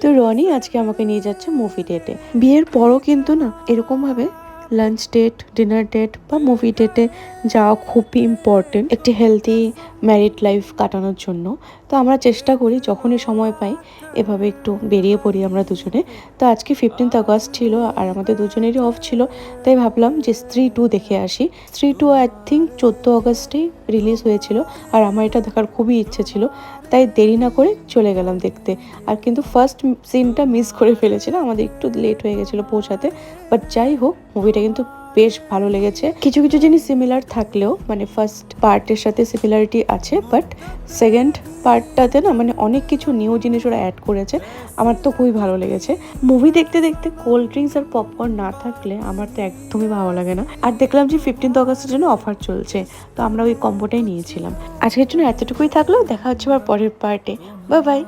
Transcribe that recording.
তো রনি আজকে আমাকে নিয়ে যাচ্ছে মুভি ডেটে। বিয়ের পরও কিন্তু না এরকমভাবে লাঞ্চ ডেট, ডিনার ডেট বা মুভি ডেটে যাওয়া খুবই ইম্পর্টেন্ট একটি হেলদি ম্যারিড লাইফ কাটানোর জন্য। তো আমরা চেষ্টা করি যখনই সময় পাই এভাবে একটু বেরিয়ে পড়ি আমরা দুজনে। তো আজকে 15th আগস্ট ছিল আর আমাদের দুজনেরই অফ ছিল, তাই ভাবলাম যে স্ত্রী 2 দেখে আসি। স্ত্রী 2 আই থিঙ্ক 14 আগস্টেই রিলিজ হয়েছিল আর আমার এটা দেখার খুবই ইচ্ছে ছিল, তাই দেরি না করে চলে গেলাম দেখতে। আর কিন্তু ফার্স্ট সিনটা মিস করে ফেলেছিলাম, আমাদের একটু লেট হয়ে গেছিলো পৌঁছাতে। বাট যাই হোক, মুভিটা কিন্তু বেশ ভালো লেগেছে। কিছু কিছু জিনিস সিমিলার থাকলেও মানে ফার্স্ট পার্টের সাথে সিমিলারিটি আছে, বাট সেকেন্ড পার্টটাতে না মানে অনেক কিছু নিউ জিনিস ওরা অ্যাড করেছে। আমার তো খুবই ভালো লেগেছে। মুভি দেখতে দেখতে কোল্ড ড্রিঙ্কস আর পপকর্ন না থাকলে আমার তো একদমই ভালো লাগে না। আর দেখলাম যে 15th আগস্টের জন্য অফার চলছে, তো আমরা ওই কম্বোটাই নিয়েছিলাম। আজকের জন্য এতটুকুই থাকলো, দেখা হচ্ছে আবার পরের পার্টে। Bye bye.